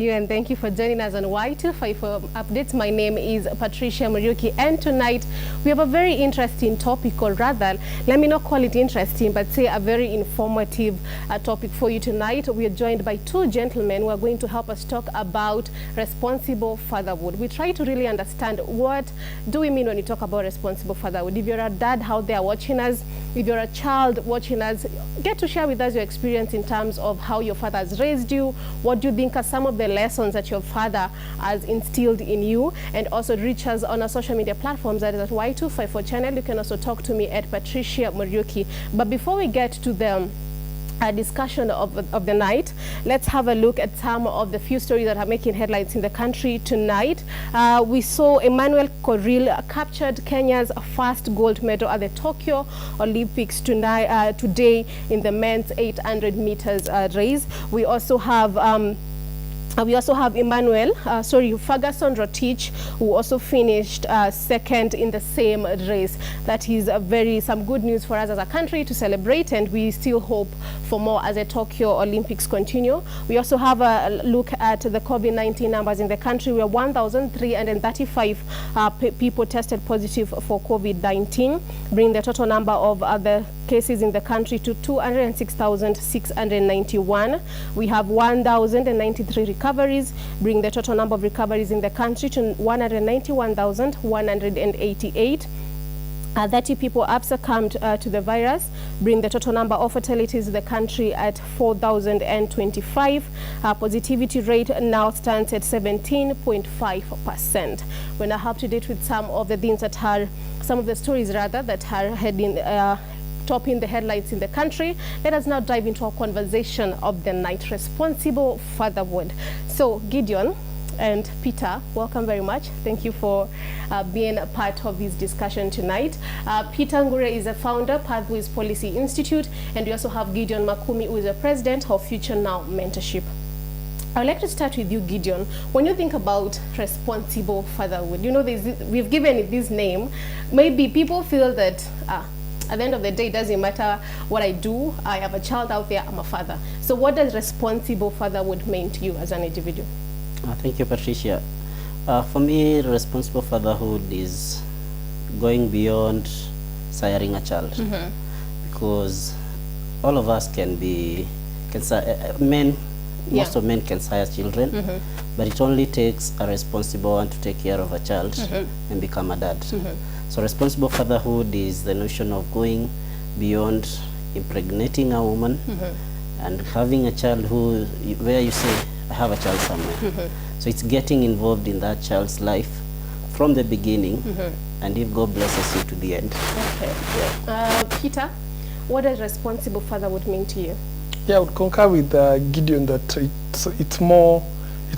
And thank you for joining us on Y254 Updates. My name is Patricia Muriuki, and tonight we have a very interesting topic, or rather, let me not call it interesting, but say a very informative topic for you tonight. We are joined by two gentlemen who are going to help us talk about responsible fatherhood. We try to really understand what do we mean when we talk about responsible fatherhood. If you're a dad out there watching us, if you're a child watching us, get to share with us your experience in terms of how your father has raised you. What do you think are some of the lessons that your father has instilled in you? And also reach us on our social media platforms, that is at Y254 channel. You can also talk to me at Patricia Muriuki. But before we get to them, a discussion of the night, let's have a look at some of the few stories that are making headlines in the country tonight. We saw Emmanuel Korir captured Kenya's first gold medal at the Tokyo Olympics today in the men's 800 meters race. We also have Ferguson Rotich, who also finished second in the same race. That is some good news for us as a country to celebrate, and we still hope for more as the Tokyo Olympics continue. We also have a look at the COVID-19 numbers in the country, where 1,335 people tested positive for COVID-19, bringing the total number of the cases in the country to 206,691. We have 1,093 recoveries, bringing the total number of recoveries in the country to 191,188. 30 people have succumbed to the virus, bringing the total number of fatalities in the country at 4,025. Positivity rate now stands at 17.5%. We're now up to date with some of the things that are, some of the stories rather, that are heading topping the headlines in the country. Let us now dive into our conversation of the night, responsible fatherhood. So Gideon and Peter, welcome very much. Thank you for being a part of this discussion tonight. Peter Ngure is a founder, Pathways Policy Institute, and we also have Gideon Makumi, who is the president of Future Now Mentorship. I would like to start with you, Gideon. When you think about responsible fatherhood, you know, we've given it this name. Maybe people feel that at the end of the day, it doesn't matter what I do. I have a child out there, I'm a father. So what does responsible fatherhood mean to you as an individual? Thank you, Patricia. For me, responsible fatherhood is going beyond siring a child. Because all of us can be, men, most of men can sire children, but it only takes a responsible one to take care of a child and become a dad. So responsible fatherhood is the notion of going beyond impregnating a woman and having a child where you say, I have a child somewhere. So it's getting involved in that child's life from the beginning, and if God blesses you to the end. Okay. Yeah. Peter, what does responsible fatherhood mean to you? Yeah, I would concur with Gideon that it's more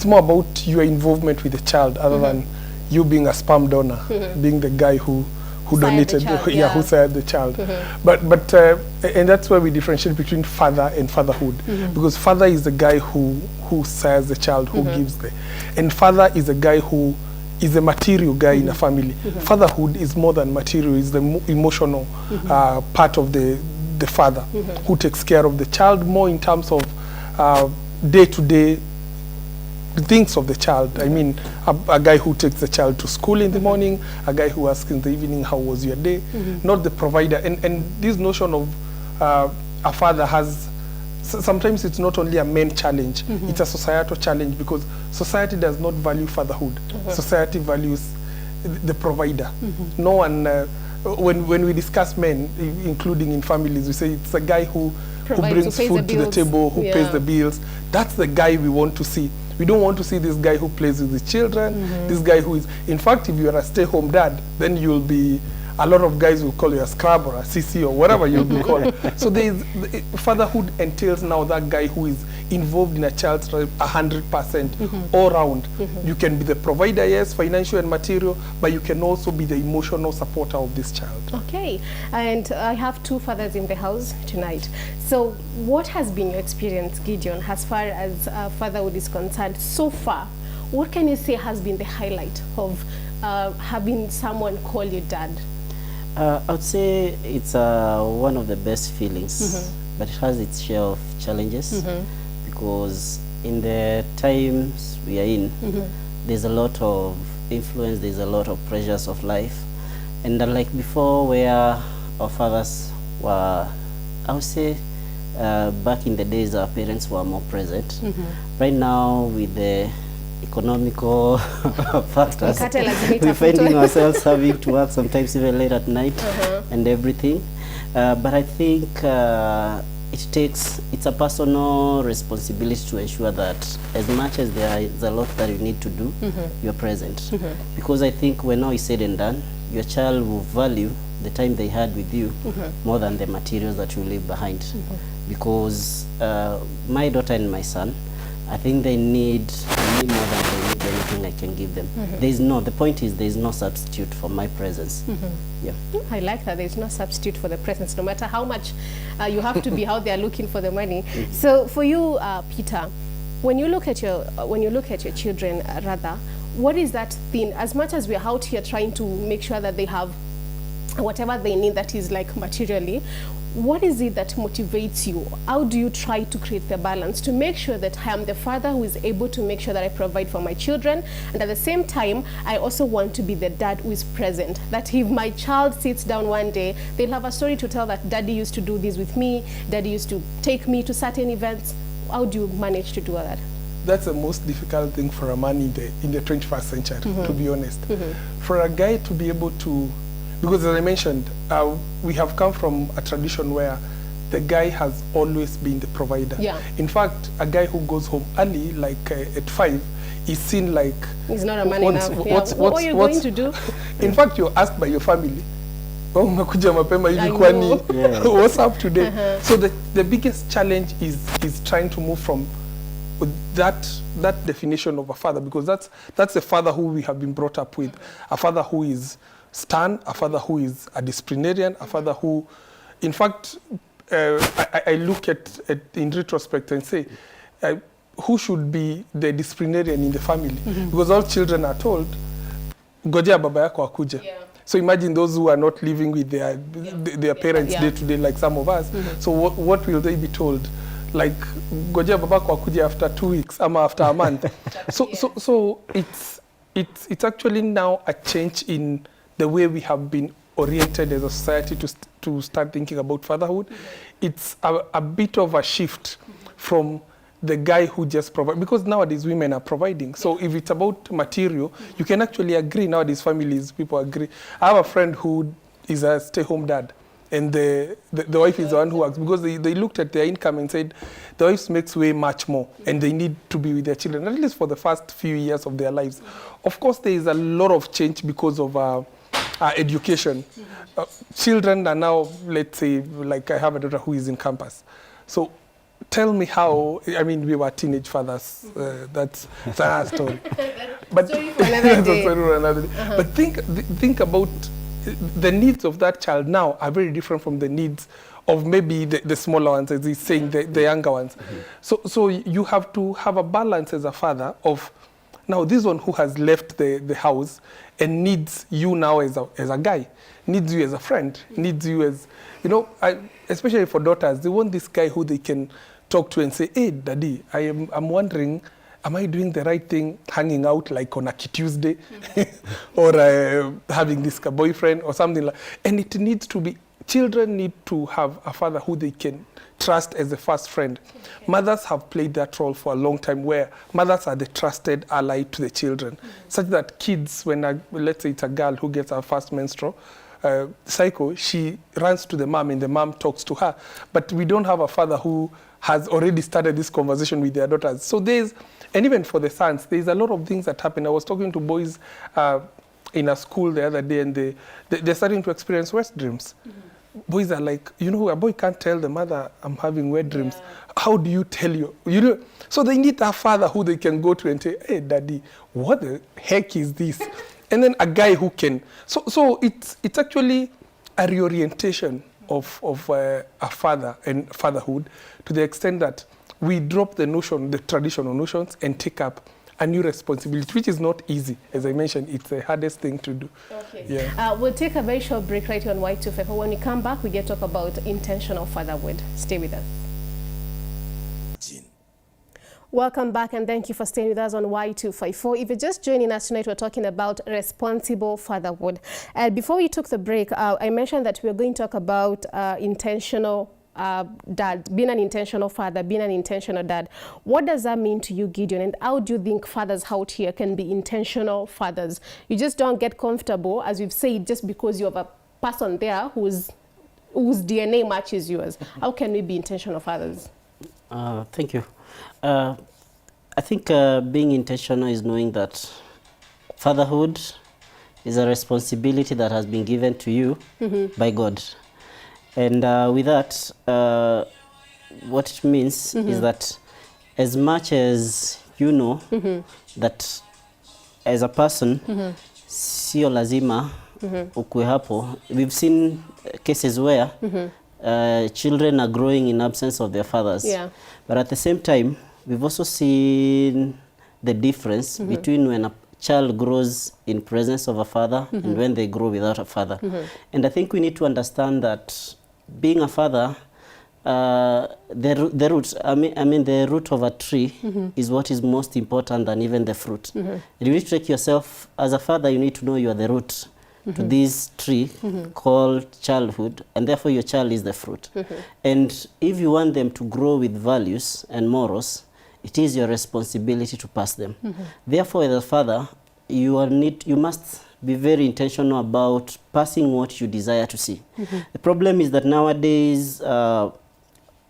about your involvement with the child, other than you being a sperm donor, being the guy who donated, who sired the child. But and that's where we differentiate between father and fatherhood, because father is the guy who sires the child, who gives and father is a guy who is a material guy in a family. Fatherhood is more than material; it's the emotional part of the father who takes care of the child more in terms of day-to-day things of the child. I mean, a guy who takes the child to school in the morning, a guy who asks in the evening, how was your day? Not the provider. And this notion of a father has, sometimes it's not only a man challenge, it's a societal challenge, because society does not value fatherhood. Society values the provider. No one, when we discuss men, including in families, we say it's a guy who brings food to the table, who pays the bills. That's the guy we want to see. We don't want to see this guy who plays with his children, this guy who is, in fact, if you are a stay-home dad, then you'll be, a lot of guys will call you a scrub or a CC or whatever you'll be called. So fatherhood entails now that guy who is involved in a child's life 100% all round. You can be the provider, yes, financial and material, but you can also be the emotional supporter of this child. Okay, and I have two fathers in the house tonight. So what has been your experience, Gideon, as far as fatherhood is concerned so far? What can you say has been the highlight of having someone call you dad? I would say it's one of the best feelings, but it has its share of challenges, because in the times we are in, there's a lot of influence, there's a lot of pressures of life. And like before, where our fathers were, I would say, back in the days, our parents were more present. Right now, with the economical factors, we're finding ourselves having to work sometimes even late at night and everything. But I think it's a personal responsibility to ensure that as much as there is a lot that you need to do, you're present. Because I think when all is said and done, your child will value the time they had with you more than the materials that you leave behind. Because my daughter and my son, I think they need me more than they need anything I can give them. The point is there's no substitute for my presence. Yeah. I like that. There's no substitute for the presence, no matter how much you have to be out there looking for the money. So for you, Peter, when you look at your children, rather, what is that thing? As much as we're out here trying to make sure that they have whatever they need that is like materially, what is it that motivates you? How do you try to create the balance to make sure that I am the father who is able to make sure that I provide for my children, and at the same time I also want to be the dad who is present, that if my child sits down one day, they'll have a story to tell that daddy used to do this with me, daddy used to take me to certain events. How do you manage to do all that? That's the most difficult thing for a man in the 21st century, to be honest. For a guy to be able to, because as I mentioned, we have come from a tradition where the guy has always been the provider. In fact, a guy who goes home early, like at 5, is seen like... He's not a man enough. What are you going to do? In fact, you're asked by your family, what's up today? So the biggest challenge is trying to move from that definition of a father, because that's a father who we have been brought up with, a father who is stern, a father who is a disciplinarian, a father who, in fact, I look at in retrospect and say, who should be the disciplinarian in the family? Because all children are told, Gojea baba yako akuje. So imagine those who are not living with their parents day to day, like some of us. So what will they be told? Like, Gojea baba yako akuje after 2 weeks, after a month. So it's actually now a change in the way we have been oriented as a society to start thinking about fatherhood. It's a bit of a shift from the guy who just provides, because nowadays women are providing. So if it's about material, you can actually agree. Nowadays families, people agree. I have a friend who is a stay-home dad, and the wife is the one who works, because they looked at their income and said the wife makes way much more, and they need to be with their children, at least for the first few years of their lives. Of course, there is a lot of change because of education. Children are now, let's say, like I have a daughter who is in campus. So tell me how, I mean, we were teenage fathers. That's our story. But But think about the needs of that child now are very different from the needs of maybe the smaller ones, as he's saying, the younger ones. So you have to have a balance as a father of, now this one who has left the house and needs you now as a guy, needs you as a friend, needs you as, especially for daughters, they want this guy who they can talk to and say, hey, daddy, I'm wondering, am I doing the right thing hanging out like on a Tuesday or having this boyfriend or something like, and it needs to be, children need to have a father who they can trust as a first friend. Mothers have played that role for a long time, where mothers are the trusted ally to the children, such that kids, when let's say it's a girl who gets her first menstrual cycle, she runs to the mom and the mom talks to her. But we don't have a father who has already started this conversation with their daughters. So and even for the sons, there's a lot of things that happen. I was talking to boys in a school the other day, and they're starting to experience wet dreams. Boys are like, a boy can't tell the mother, I'm having wet dreams. How do you tell you? So they need a father who they can go to and say, hey, daddy, what the heck is this? And then a guy who can. So it's actually a reorientation of a father and fatherhood, to the extent that we drop the traditional notions, and take up a new responsibility, which is not easy. As I mentioned, it's the hardest thing to do. Okay. Yeah. We'll take a very short break right here on Y254. When we come back, we get to talk about intentional fatherhood. Stay with us. Welcome back and thank you for staying with us on Y254. If you're just joining us tonight, we're talking about responsible fatherhood. And before we took the break, I mentioned that we're going to talk about intentional dad, being an intentional father, being an intentional dad. What does that mean to you, Gideon? And how do you think fathers out here can be intentional fathers? You just don't get comfortable, as we've said, just because you have a person there whose DNA matches yours. How can we be intentional fathers? Thank you. I think being intentional is knowing that fatherhood is a responsibility that has been given to you by God. And with that, what it means is that as much as you know that as a person, sio lazima ukue hapo. We've seen cases where children are growing in absence of their fathers. Yeah. But at the same time, we've also seen the difference between when a child grows in presence of a father and when they grow without a father. And I think we need to understand that being a father, the root, I mean the root of a tree is what is most important than even the fruit. And you need to take yourself, as a father, you need to know you are the root to this tree called childhood, and therefore your child is the fruit. And if you want them to grow with values and morals, it is your responsibility to pass them. Therefore, as a father, you must be very intentional about passing what you desire to see. The problem is that nowadays,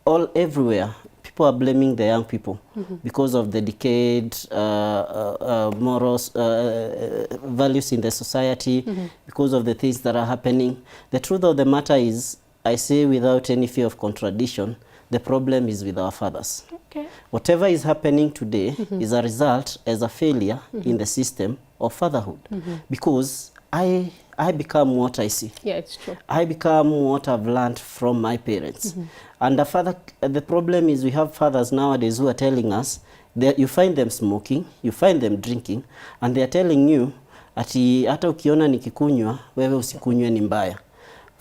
everywhere, people are blaming the young people because of the decayed morals, values in the society, because of the things that are happening. The truth of the matter is, I say without any fear of contradiction, the problem is with our fathers. Okay. Whatever is happening today is a result as a failure in the system of fatherhood. Because I become what I see. Yeah, it's true. I become what I've learned from my parents. And the problem is we have fathers nowadays who are telling us that you find them smoking, you find them drinking, and they are telling you ati hata ukiona nikikunywa wewe usikunywe ni mbaya.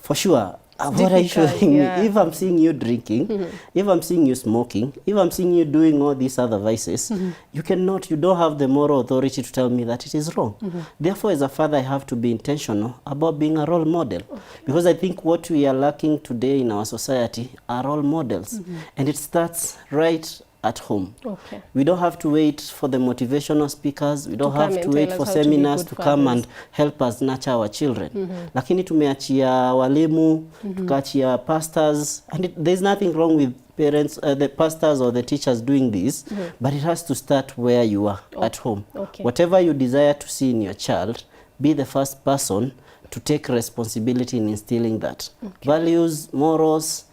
For sure, what are you showing me? If I'm seeing you drinking, if I'm seeing you smoking, if I'm seeing you doing all these other vices, you don't have the moral authority to tell me that it is wrong. Therefore, as a father, I have to be intentional about being a role model. Because I think what we are lacking today in our society are role models. And it starts right at home. Okay. We don't have to wait for the motivational speakers. We don't have to wait for seminars to come and help us nurture our children. Lakini tumeachia walimu, tukaachia pastors, and there's nothing wrong with parents, the pastors or the teachers doing this, but it has to start where you are, at home. Okay. Whatever you desire to see in your child, be the first person to take responsibility in instilling that. Values, morals,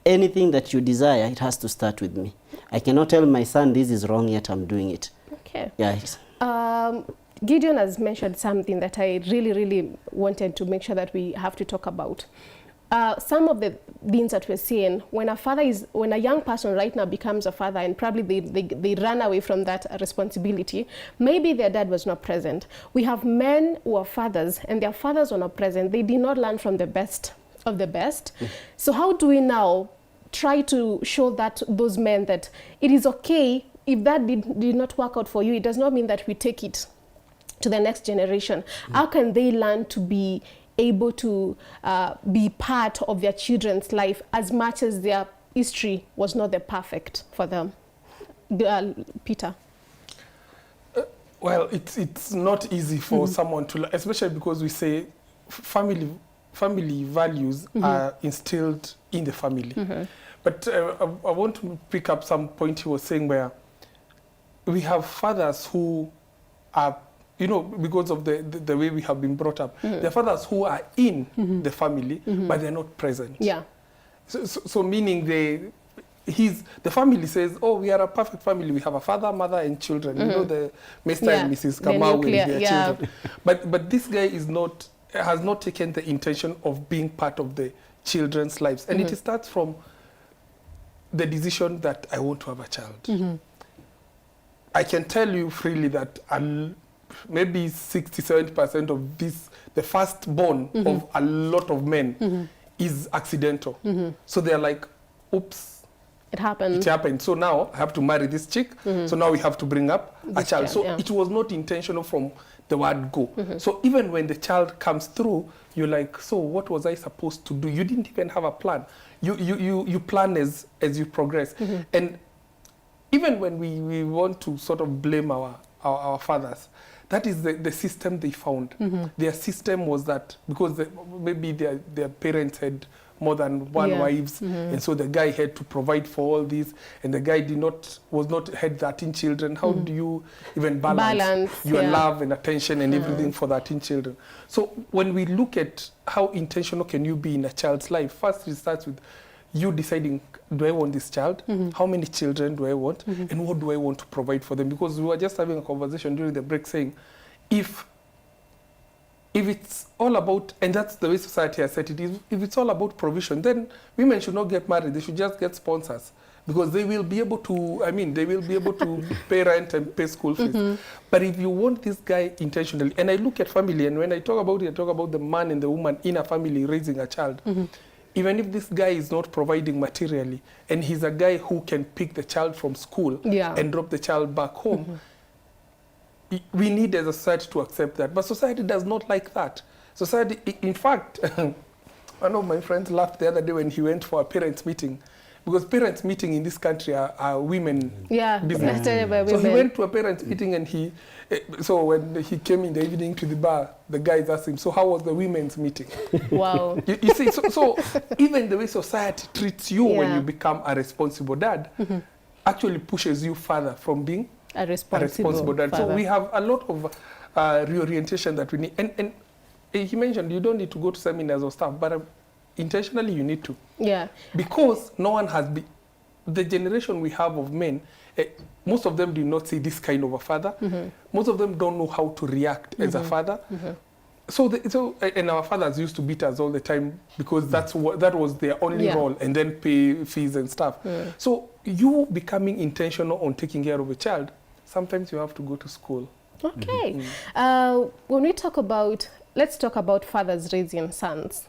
anything that you desire, it has to start with me. I cannot tell my son this is wrong, yet I'm doing it. Okay. Yes. Gideon has mentioned something that I really wanted to make sure that we have to talk about. Some of the things that we're seeing, when a young person right now becomes a father and probably they run away from that responsibility, maybe their dad was not present. We have men who are fathers and their fathers were not present. They did not learn from the best of the best. So how do we now try to show those men that it is okay if that did not work out for you? It does not mean that we take it to the next generation. How can they learn to be able to be part of their children's life as much as their history was not the perfect for them? Peter? Well, it's not easy for someone to, especially because we say family values are instilled in the family. But I want to pick up some point he was saying where we have fathers who are, because of the way we have been brought up, there are fathers who are in the family, but they're not present. Yeah. So meaning the family says, oh, we are a perfect family. We have a father, mother, and children. The Mr. and Mrs. Kamau and their children. But this guy has not taken the intention of being part of the children's lives. And it starts from the decision that I want to have a child. I can tell you freely that maybe 60-70% of the firstborn of a lot of men is accidental. So they're like, oops, It happened. It happened. So now I have to marry this chick. So now we have to bring up a child. So it was not intentional from the word go. So even when the child comes through, you're like, so what was I supposed to do? You didn't even have a plan. You plan as you progress. And even when we want to sort of blame our fathers, that is the system they found. Their system was that because maybe their parents had more than one wives, and so the guy had to provide for all this, and the guy had 13 children. How do you even balance your love and attention and everything for 13 children? So when we look at how intentional can you be in a child's life, first it starts with you deciding, do I want this child? How many children do I want? And what do I want to provide for them? Because we were just having a conversation during the break saying, if it's all about, and that's the way society has set it, if it's all about provision, then women should not get married. They should just get sponsors, because they will be able to, pay rent and pay school fees. But if you want this guy intentionally, and I look at family, and when I talk about it, I talk about the man and the woman in a family raising a child. Even if this guy is not providing materially, and he's a guy who can pick the child from school and drop the child back home, we need as a society to accept that. But society does not like that. Society, in fact, one of my friends laughed the other day when he went for a parents' meeting, because parents' meeting in this country are women business. So he went to a parents' meeting, and so when he came in the evening to the bar, the guys asked him, so how was the women's meeting? Wow. You see, so even the way society treats you when you become a responsible dad actually pushes you further from being a responsible dad. Father. So we have a lot of reorientation that we need. And he mentioned you don't need to go to seminars or stuff, but intentionally you need to. Yeah. Because no one has been, the generation we have of men, most of them do not see this kind of a father. Most of them don't know how to react as a father. So and our fathers used to beat us all the time, because that was their only role, and then pay fees and stuff. So you becoming intentional on taking care of a child, sometimes you have to go to school. Okay. When we talk about, let's talk about fathers raising sons,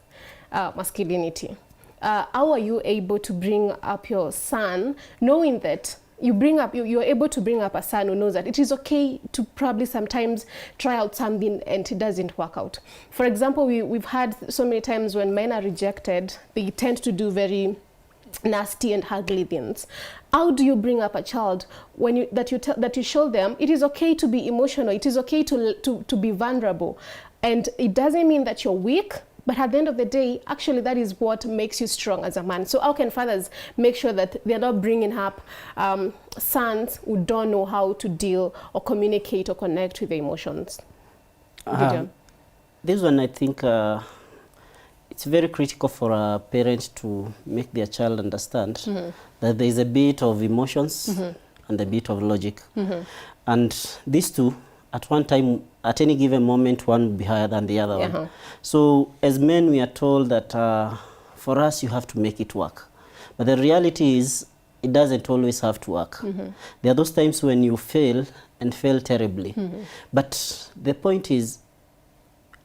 masculinity. How are you able to bring up your son, knowing that you're able to bring up a son who knows that it is okay to probably sometimes try out something and it doesn't work out? For example, we've had so many times when men are rejected, they tend to do very nasty and ugly things. How do you bring up a child when that you show them it is okay to be emotional, it is okay to be vulnerable, and it doesn't mean that you're weak, but at the end of the day, actually that is what makes you strong as a man. So how can fathers make sure that they're not bringing up sons who don't know how to deal or communicate or connect with their emotions? Gideon? This one, I think it's very critical for a parent to make their child understand that there is a bit of emotions and a bit of logic. And these two, at one time, at any given moment, one will be higher than the other one. So as men, we are told that for us, you have to make it work. But the reality is, it doesn't always have to work. There are those times when you fail and fail terribly. But the point is,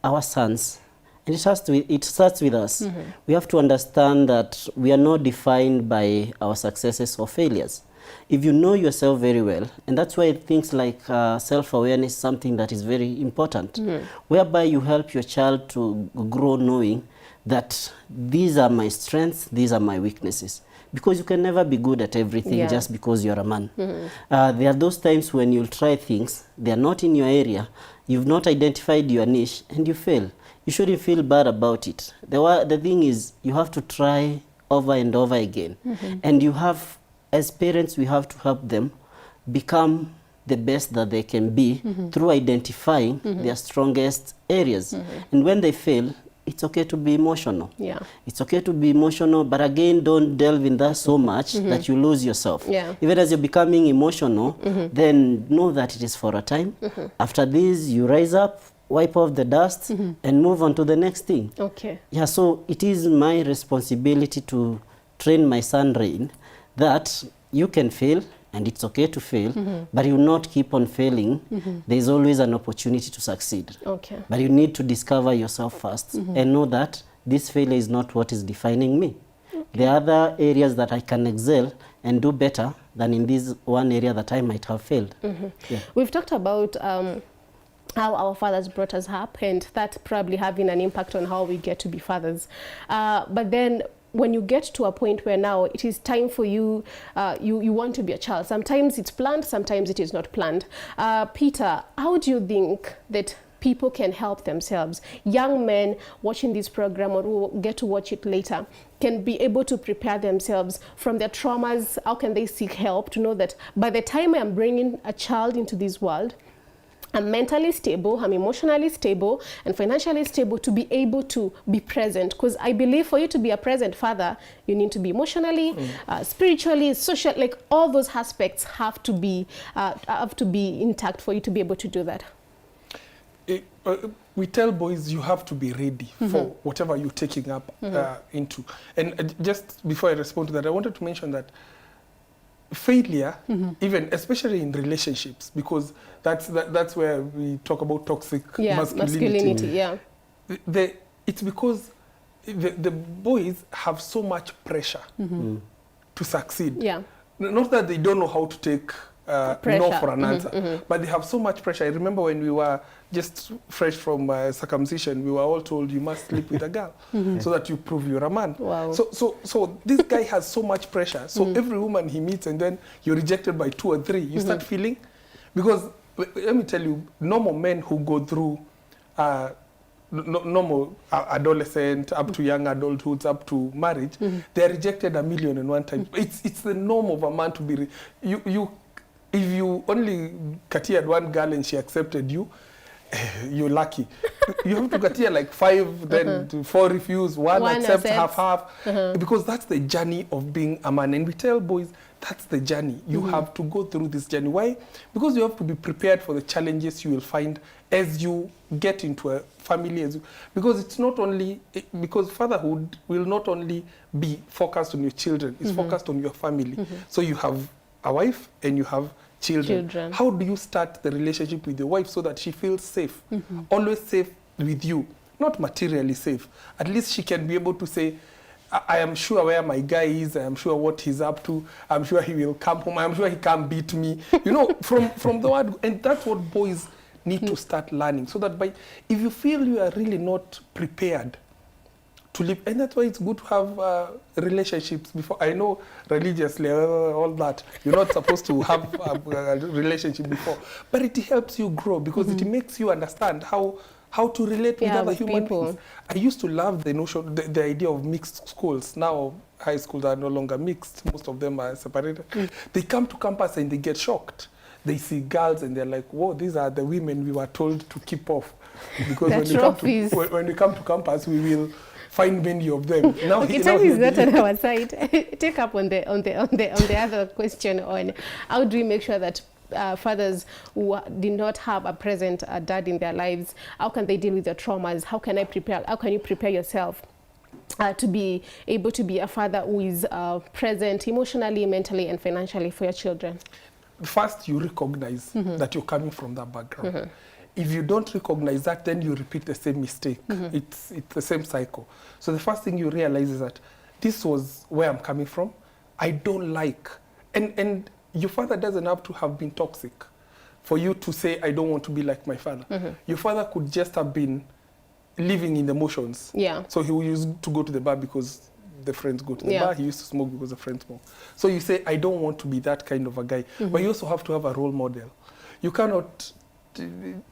our sons, and it starts with us. We have to understand that we are not defined by our successes or failures. If you know yourself very well, and that's why things like self-awareness is something that is very important, whereby you help your child to grow knowing that these are my strengths, these are my weaknesses. Because you can never be good at everything just because you're a man. There are those times when you'll try things, they're not in your area, you've not identified your niche, and you fail. You shouldn't feel bad about it. The thing is, you have to try over and over again. And you have, as parents, we have to help them become the best that they can be through identifying their strongest areas. And when they fail, it's okay to be emotional. It's okay to be emotional, but again, don't delve in that so much that you lose yourself. Even as you're becoming emotional, then know that it is for a time. After this, you rise up, wipe off the dust, and move on to the next thing. Yeah, so it is my responsibility to train my son Rain that you can fail, and it's okay to fail, but you will not keep on failing. There's always an opportunity to succeed. But you need to discover yourself first and know that this failure is not what is defining me. There are other areas that I can excel and do better than in this one area that I might have failed. Yeah. We've talked about how our fathers brought us up, and that probably having an impact on how we get to be fathers. But then when you get to a point where now it is time for you, you want to be a child. Sometimes it's planned, sometimes it is not planned. Peter, how do you think that people can help themselves? Young men watching this program, or who get to watch it later, can be able to prepare themselves from their traumas. How can they seek help to know that by the time I'm bringing a child into this world, I'm mentally stable, I'm emotionally stable, and financially stable to be able to be present? Because I believe for you to be a present father, you need to be emotionally, spiritually, social, like all those aspects have to be intact for you to be able to do that. We tell boys you have to be ready for whatever you're taking up into. And just before I respond to that, I wanted to mention that failure, even especially in relationships, because that's where we talk about toxic masculinity. Yeah. It's because the boys have so much pressure to succeed. Yeah. Not that they don't know how to take no for an answer, but they have so much pressure. I remember when we were just fresh from circumcision, we were all told you must sleep with a girl so that you prove you're a man. Wow. So this guy has so much pressure. So every woman he meets, and then you're rejected by 2 or 3, you start feeling, because let me tell you, normal men who go through normal adolescent up to young adulthood up to marriage, they're rejected 1,000,001 times. It's the norm of a man to be if you only katiaed one girl and she accepted you, you're lucky. You have to katia like 5, then 4 refuse, one accept, half, because that's the journey of being a man. And we tell boys, that's the journey. You have to go through this journey. Why? Because you have to be prepared for the challenges you will find as you get into a family. Because it's not only, because fatherhood will not only be focused on your children, it's focused on your family. So you have a wife and you have children. How do you start the relationship with your wife so that she feels safe? Always safe with you, not materially safe. At least she can be able to say, I am sure where my guy is, I am sure what he's up to, I'm sure he will come home, I'm sure he can't beat me. You know, from the word, and that's what boys need to start learning, so that if you feel you are really not prepared to live, and that's why it's good to have relationships before. I know religiously, all that, you're not supposed to have a relationship before, but it helps you grow, because it makes you understand how to relate with other human beings. I used to love the notion, the idea of mixed schools. Now high schools are no longer mixed, most of them are separated. They come to campus and they get shocked. They see girls and they're like, whoa, these are the women we were told to keep off. Because when we come to campus, we will find many of them. Now, okay, time is not on our side. Take up on the other question on how do we make sure that fathers who did not have a present dad in their lives, how can they deal with their traumas? How can you prepare yourself to be able to be a father who is present emotionally, mentally, and financially for your children? First, you recognize that you're coming from that background. If you don't recognize that, then you repeat the same mistake. It's the same cycle. So the first thing you realize is that this was where I'm coming from. I don't like, and your father doesn't have to have been toxic for you to say, I don't want to be like my father. Your father could just have been living in the emotions. Yeah. So he used to go to the bar because the friends go to the bar. He used to smoke because the friends smoke. So you say, I don't want to be that kind of a guy. But you also have to have a role model. You cannot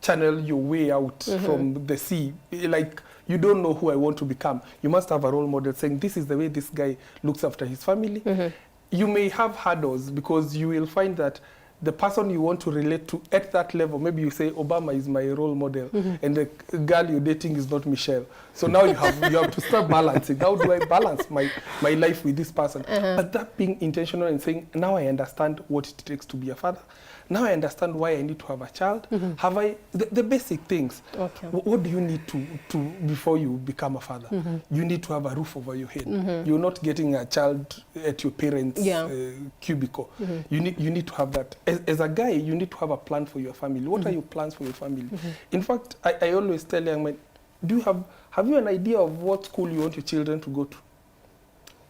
channel your way out from the sea. Like, you don't know who I want to become. You must have a role model saying, this is the way this guy looks after his family. You may have hurdles, because you will find that the person you want to relate to at that level, maybe you say Obama is my role model, and the girl you're dating is not Michelle. So now you have to start balancing. How do I balance my life with this person? But that being intentional and saying, now I understand what it takes to be a father. Now I understand why I need to have a child. Have the basic things. Okay. What do you need to before you become a father? You need to have a roof over your head. You're not getting a child at your parents' cubicle. You need to have that. As a guy, you need to have a plan for your family. What are your plans for your family? In fact, I always tell young men, have you an idea of what school you want your children to go to?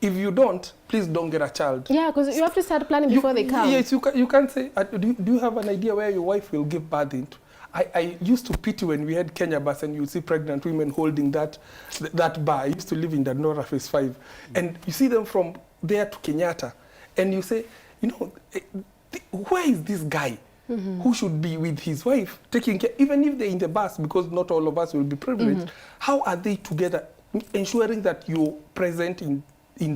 if you don't, please don't get a child. Yeah, because you have to start planning before they come. Yes, you can't say, do you have an idea where your wife will give birth into? I used to pity when we had Kenya bus and you see pregnant women holding that bar. I used to live in the Nora Phase 5. And you see them from there to Kenyatta. And you say, where is this guy who should be with his wife taking care, even if they're in the bus, because not all of us will be privileged. How are they together, ensuring that you're present in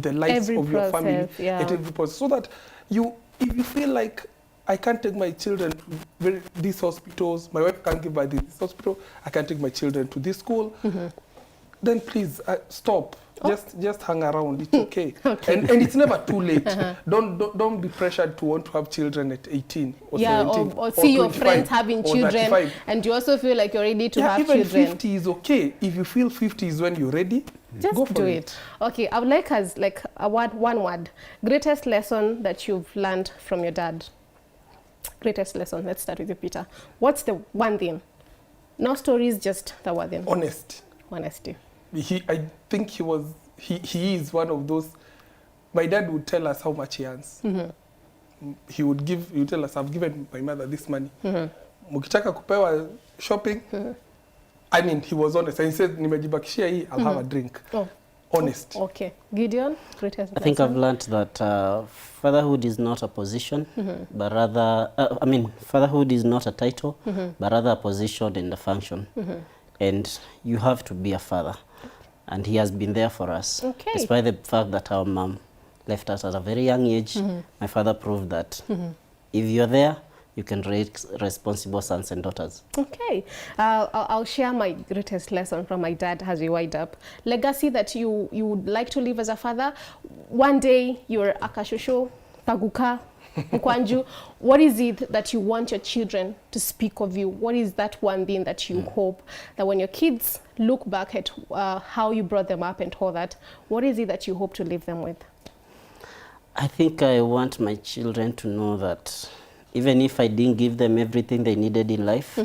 the lives of your family at every process, so that if you feel like I can't take my children to these hospitals, my wife can't give birth in this hospital, I can't take my children to this school, then please stop. Just hang around. It's okay. And it's never too late. Don't be pressured to want to have children at 18 or 17 or see your friends having children 35. and you also feel like you're ready to have even children. 50 is okay. If you feel 50 is when you're ready, just go for do it. Okay, I would like us one word. Greatest lesson that you've learned from your dad. Greatest lesson. Let's start with you, Peter. What's the one thing? No stories, just the one thing. Honesty. I think he is one of those. My dad would tell us how much he earns. He would tell us, I've given my mother this money. Mukitaka kupewa shopping. I mean, he was honest. And he said, nimejibakishia hii, I'll have a drink. Honest. Okay. Gideon, greatest lesson. I think I've learned that fatherhood is not a position, but rather, fatherhood is not a title, but rather a position and a function. And you have to be a father. And he has been there for us. Okay. Despite the fact that our mom left us at a very young age, my father proved that if you're there, you can raise responsible sons and daughters. Okay. I'll share my greatest lesson from my dad as we wind up. Legacy that you would like to leave as a father. One day, you're Akashosho, Paguka, Nkwanju. What is it that you want your children to speak of you? What is that one thing that you hope that when your kids look back at how you brought them up and all that, what is it that you hope to leave them with? I think I want my children to know that even if I didn't give them everything they needed in life,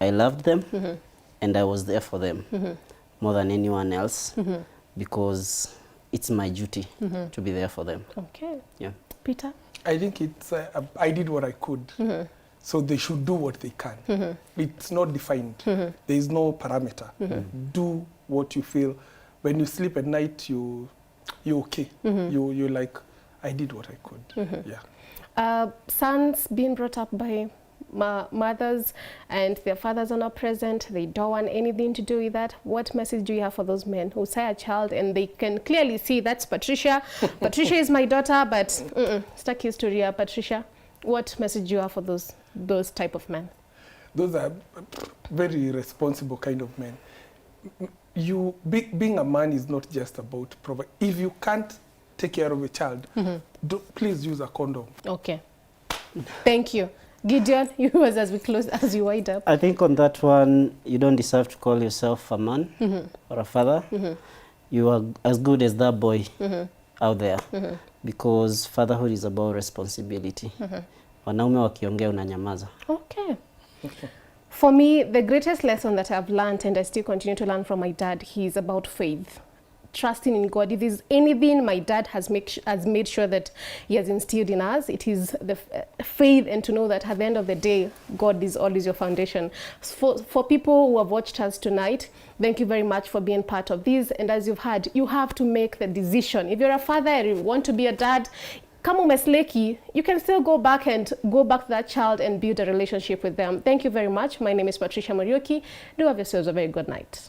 I loved them and I was there for them more than anyone else because it's my duty to be there for them. Okay. Yeah. Peter? I think it's, I did what I could. So they should do what they can. It's not defined. There is no parameter. Do what you feel. When you sleep at night, you're okay. You're like, I did what I could. Yeah. Sons being brought up by mothers and their fathers are not present, they don't want anything to do with that. What message do you have for those men who say a child and they can clearly see that's Patricia? Patricia is my daughter, but stuck history, Patricia. What message do you have for those type of men? Those are very responsible kind of men. Being a man is not just about provide. If you can't take care of a child, please use a condom. Okay. Thank you. Gideon, yours as we close, as you wind up. I think on that one, you don't deserve to call yourself a man or a father. You are as good as that boy out there because fatherhood is about responsibility. Wanaume wakiongea unanyamaza. Okay. For me, the greatest lesson that I've learned and I still continue to learn from my dad, is about faith. Trusting in God. If there's anything my dad has made sure that he has instilled in us, it is the faith and to know that at the end of the day, God is always your foundation. For people who have watched us tonight, thank you very much for being part of this. And as you've heard, you have to make the decision. If you're a father and you want to be a dad, kama umesleki, you can still go back to that child and build a relationship with them. Thank you very much. My name is Patricia Muriuki. Do have yourselves a very good night.